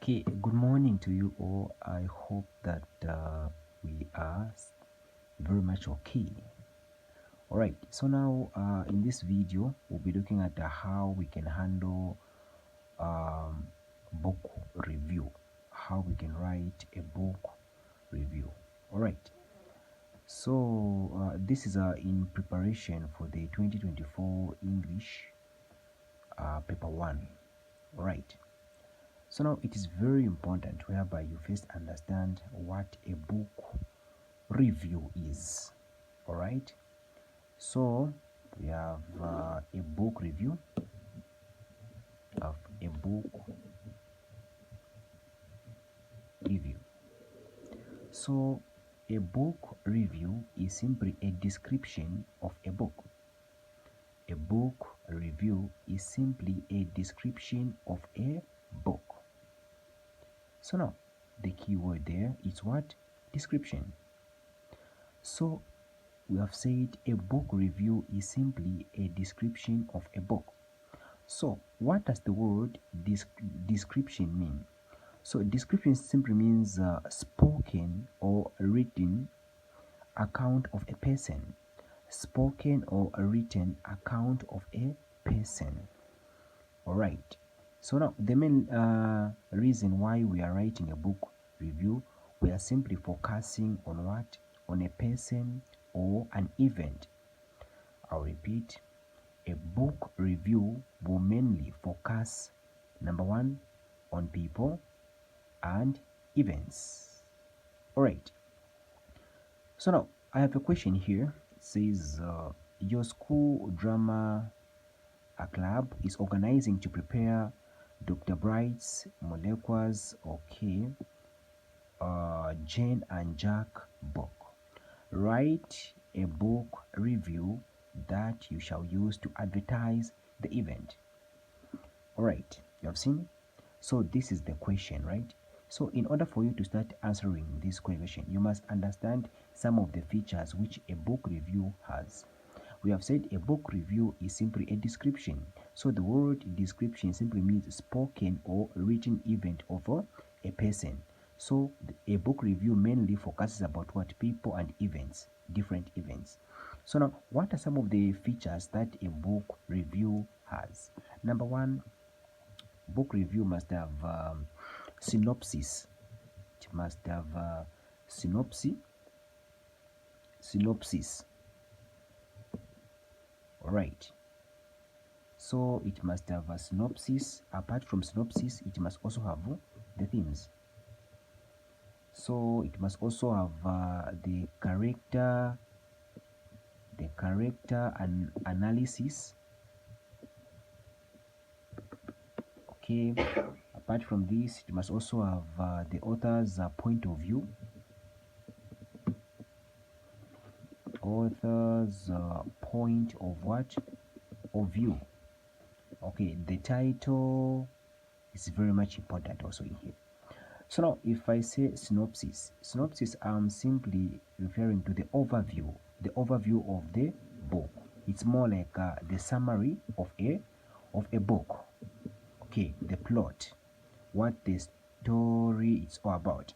Okay, good morning to you all. I hope that we are very much okay. All right, so now in this video, we'll be looking at how we can handle book review, how we can write a book review. All right, so this is in preparation for the 2024 English paper 1. All right. So now it is very important whereby you first understand what a book review is. All right. So we have a book review of a book review. So a book review is simply a description of a book. A book review is simply a description of a book. So now the key word there is what? Description. So we have said a book review is simply a description of a book. So what does the word description mean? So description simply means spoken or written account of a person. Spoken or written account of a person. All right. So now the main reason why we are writing a book review, we are simply focusing on what? On a person or an event. I'll repeat, a book review will mainly focus, number one, on people and events. All right. So now I have a question here. It says, your school drama club is organizing to prepare Dr. Bright's Molecules, okay, Jane and Jack book. Write a book review that you shall use to advertise the event. All right, you have seen. So this is the question, right? So in order for you to start answering this question, you must understand some of the features which a book review has. We have said a book review is simply a description. So the word description simply means spoken or written event of a person. So a book review mainly focuses about what? People and events, different events. So now, what are some of the features that a book review has? Number one, book review must have synopsis. It must have synopsis. All right. So it must have a synopsis. Apart from synopsis, it must also have the themes. So it must also have the character and analysis. Okay. Apart from this, it must also have the author's point of view. Author's point of what? Of view. Okay, the title is very much important also in here. So now if I say synopsis, I'm simply referring to the overview of the book. It's more like the summary of a book. Okay, the plot, what the story is all about.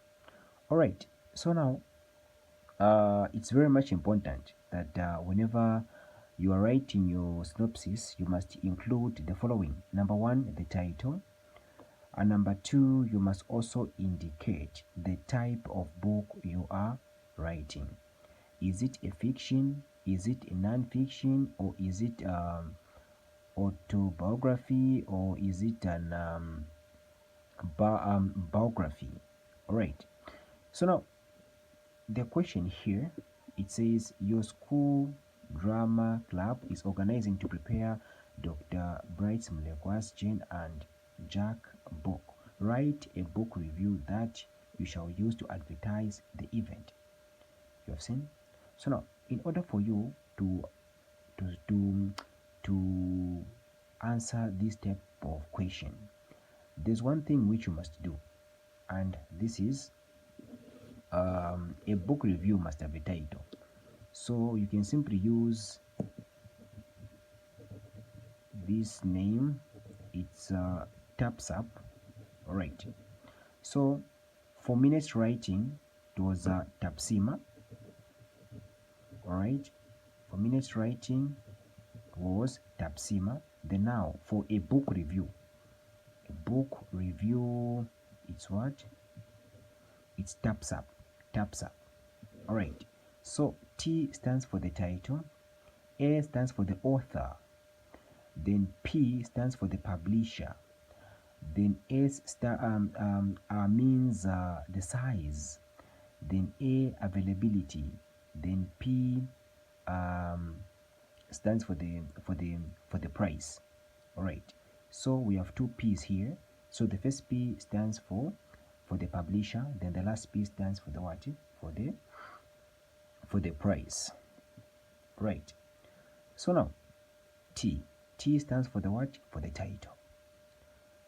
All right, so now it's very much important that whenever you are writing your synopsis, you must include the following. Number one, the title. And number two, you must also indicate the type of book you are writing. Is it a fiction? Is it a non-fiction? Or is it autobiography? Or is it an biography? All right. So now, the question here, it says your school drama club is organizing to prepare Dr. Bright's Molecules, Jane and Jack book. Write a book review that you shall use to advertise the event. You have seen. So now, in order for you to answer this type of question, there's one thing which you must do, and this is a book review must have a title. So you can simply use this name. It's taps up. All right. So for minutes writing, it was Tapsima. All right, for minutes writing was Tapsima. Then now for a book review, it's what? It's Tapsap. Tapsap. All right. So T stands for the title, A stands for the author, then P stands for the publisher, then means the size, then A availability, then P stands for the price. All right, so we have two P's here. So the first P stands for the publisher, then the last P stands for the what? For the price. Right, so now T stands for the what? For the title.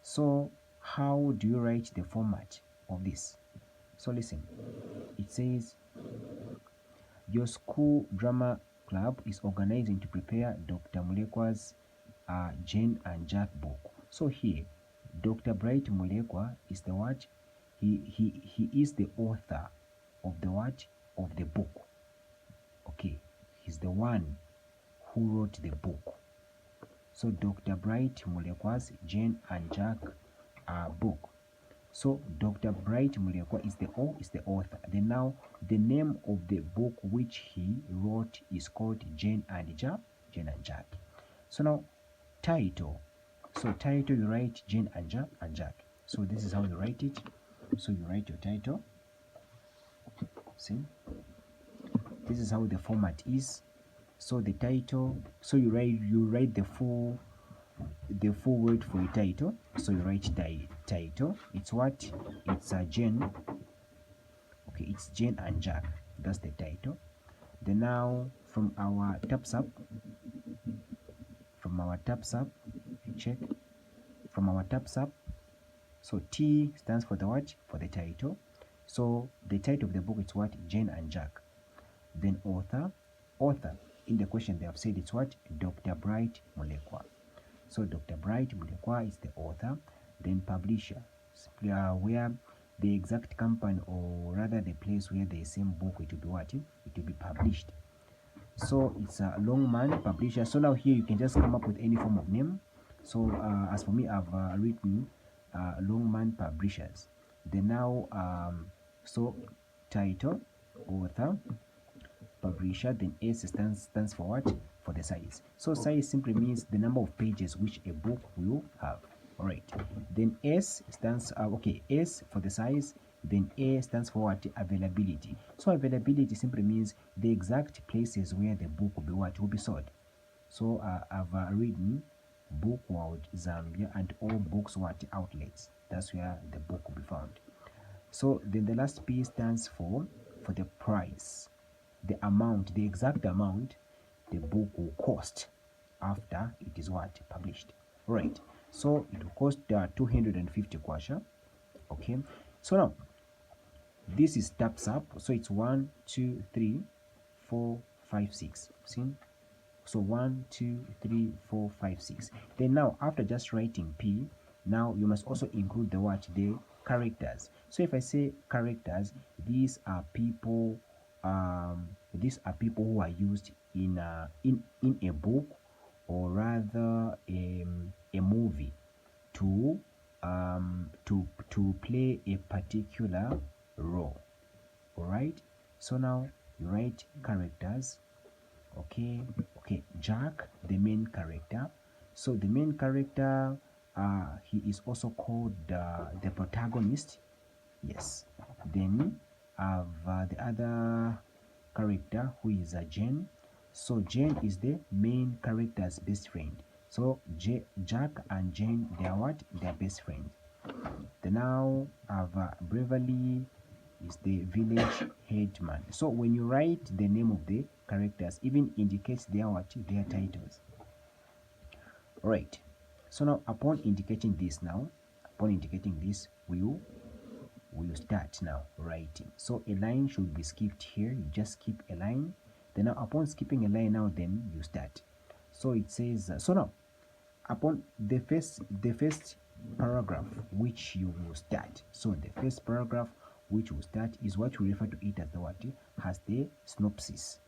So how do you write the format of this? So listen, it says your school drama club is organizing to prepare Dr. Mulekwa's Jane and Jack book. So here, Dr. Bright Mulekwa is the what? He is the author of the what? Of the book. Okay, he's the one who wrote the book. So Dr. Bright Mulekwa's Jane and Jack book. So Dr. Bright Mulekwa is the author. Then now the name of the book which he wrote is called Jane and Jack. So now title. So title, you write Jane and Jack. So this is how you write it. So you write your title. See, this is how the format is. So the title. So you write the full word for a title. So you write title. It's what? It's Jane. Okay, it's Jane and Jack. That's the title. Then now from our Tapsap, check. From our Tapsap, so T stands for the what? For the title. So the title of the book is what? Jane and Jack. Then author. In the question they have said it's what? Dr. Bright Mulekwa. So Dr. Bright Mulekwa is the author. Then publisher, where the exact company, or rather the place where the same book it will be what? It will be published. So it's a Longman publisher. So now here you can just come up with any form of name. So as for me, I've written Longman Publishers. Then now so title, author, publisher, then S stands for what? For the size. So size simply means the number of pages which a book will have. All right, then S stands S for the size, then A stands for what? Availability. So availability simply means the exact places where the book will be what? Will be sold. So I've written Book World Zambia and all books what? Outlets. That's where the book will be found. So then the last P stands for the price, the amount, the exact amount the book will cost after it is what? Published. Right, so it will cost 250 kwacha. Okay, so now this is Tapsap. So it's 1 2 3 4 5 6. See, so 1 2 3 4 5 6. Then now after just writing P, now you must also include the what? The characters. So if I say characters, these are people who are used in a book, or rather a movie, to play a particular role. All right, so now you write characters. Okay, Jack, the main character. So the main character, he is also called the protagonist. Yes. Then I have the other character, who is Jane. So Jane is the main character's best friend. So Jack and Jane, they are what? They are best friends. Then now I have Beverly is the village headman. So when you write the name of the characters, even indicates their what? Their titles. Right. So now upon indicating this, we will start now writing. So a line should be skipped here. You just skip a line. Then now upon skipping a line, now then you start. So it says so now upon the first paragraph which you will start. So the first paragraph which will start is what we refer to it as the what has the synopsis.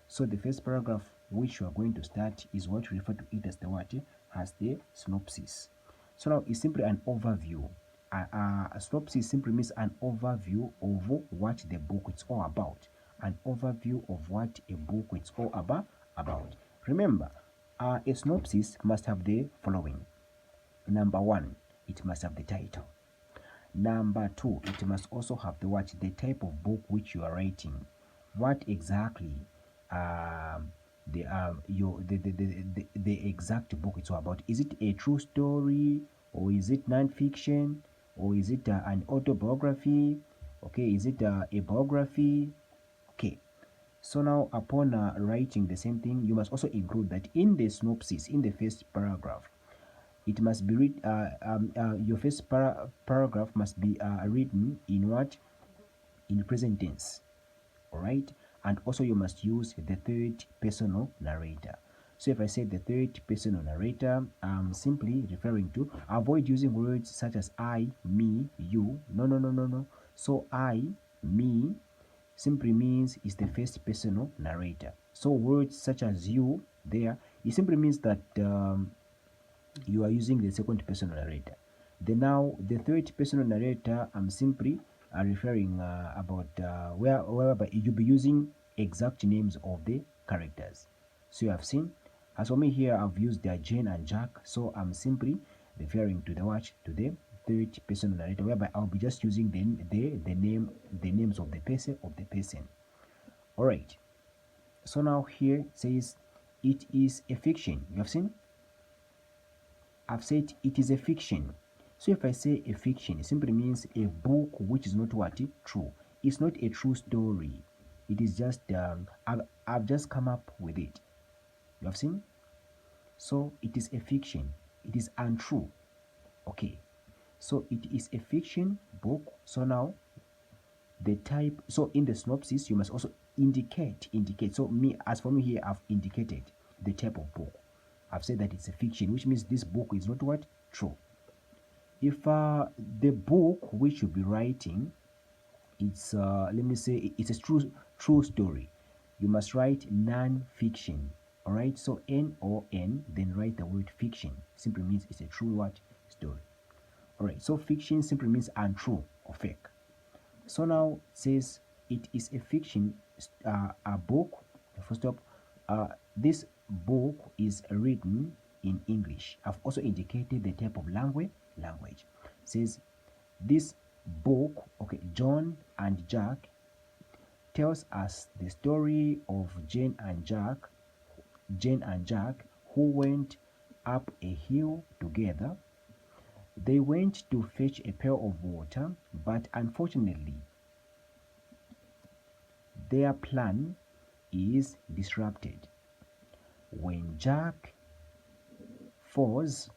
So the first paragraph which you are going to start is what we refer to it as the what has the synopsis. So now it's simply an overview. A synopsis simply means an overview of what the book is all about. An overview of what a book is all about. Remember, a synopsis must have the following. Number one, it must have the title. Number two, it must also have the what, the type of book which you are writing. What exactly the exact book is all about. Is it a true story, or is it non-fiction, or is it an autobiography? Okay, is it a biography? Okay, so now upon writing the same thing, you must also include that in the synopsis, in the first paragraph, it must be read. Your first paragraph must be written in what? In present tense. All right, and also you must use the third personal narrator. So if I say the third personal narrator, I'm simply referring to, avoid using words such as I, me, you. No. So I, me, simply means is the first personal narrator. So words such as you there, it simply means that you are using the second personal narrator. The third personal narrator, I'm simply referring about whereby you'll be using exact names of the characters. So you have seen, as for me here, I've used Jane and Jack, so I'm simply referring to the third personal narrator, whereby I'll be just using the names of the person. All right. So now here it says it is a fiction. You have seen. I've said it is a fiction. So if I say a fiction, it simply means a book which is not what? True. It's not a true story. It is just, I've just come up with it. You have seen? So it is a fiction. It is untrue. Okay. So it is a fiction book. So now the type, so in the synopsis, you must also indicate. So as for me here, I've indicated the type of book. I've said that it's a fiction, which means this book is not what? True. If the book which you'll be writing, it's let me say it's a true story, you must write non-fiction. All right, so NON, then write the word fiction. Simply means it's a true what? Story. All right, so fiction simply means untrue or fake. So now it says it is a fiction, a book. First up, this book is written in English. I've also indicated the type of language. It says this book, okay, John and Jack, tells us the story of Jane and Jack, who went up a hill together. They went to fetch a pail of water, but unfortunately, their plan is disrupted when Jack falls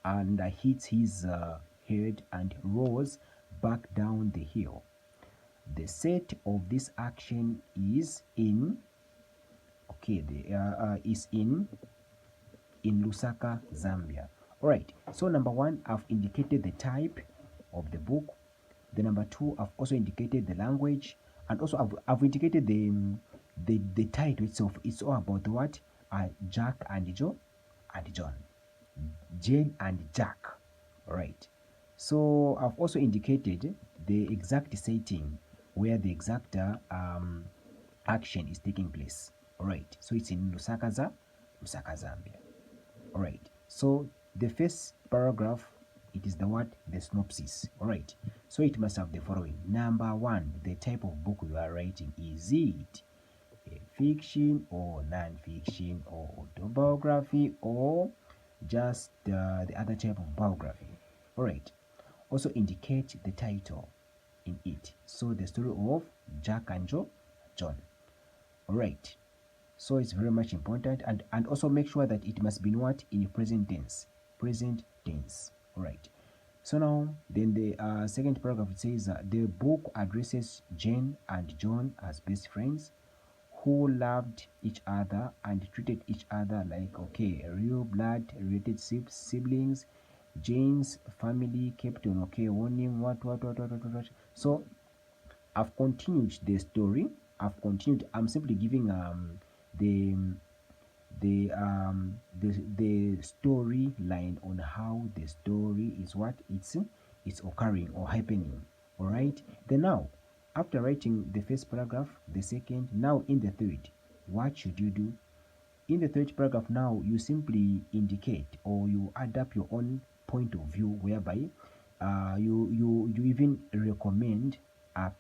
and hits his head and rolls back down the hill. The set of this action is in Lusaka, Zambia. All right. So number one, I've indicated the type of the book. The number two, I've also indicated the language, and also I've indicated the title itself. It's all about the what? Jack and John, Jane and Jack. All right. So I've also indicated the exact setting where the exact action is taking place. All right. So it's in Lusaka, Zambia. All right. So the first paragraph, it is the what? The synopsis. All right. So it must have the following. Number one, the type of book you are writing. Is it a fiction or non-fiction or autobiography or just the other type of biography? All right. Also indicate the title in it. So the story of Jack and John. All right. So it's very much important, and also make sure that it must be what? In present tense. All right. So now then the second paragraph, it says the book addresses Jane and John as best friends who loved each other and treated each other like, okay, real blood related siblings. Jane's family kept on, okay, warning what. So I've continued the story. I'm simply giving the the storyline on how the story is what it's occurring or happening. All right. Then now, after writing the first paragraph, the second, now in the third, what should you do? In the third paragraph, now you simply indicate or you add up your own point of view, whereby you even recommend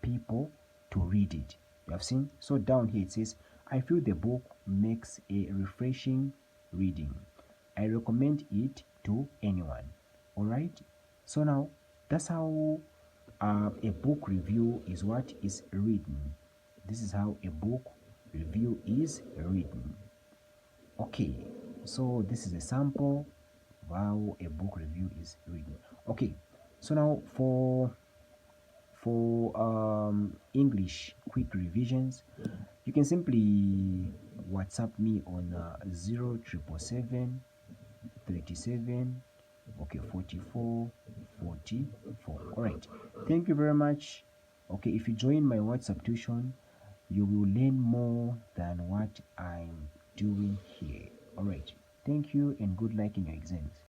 people to read it. You have seen. So down here it says, I feel the book makes a refreshing reading. I recommend it to anyone. All right. So now that's how a book review is what is written. This is how a book review is written. Okay, so this is a sample of how a book review is written. Okay, so now for English quick revisions, you can simply WhatsApp me on 0777 37 okay 44 44. All right, thank you very much. Okay, if you join my WhatsApp tuition, you will learn more than what I'm doing here. All right, thank you and good luck in your exams.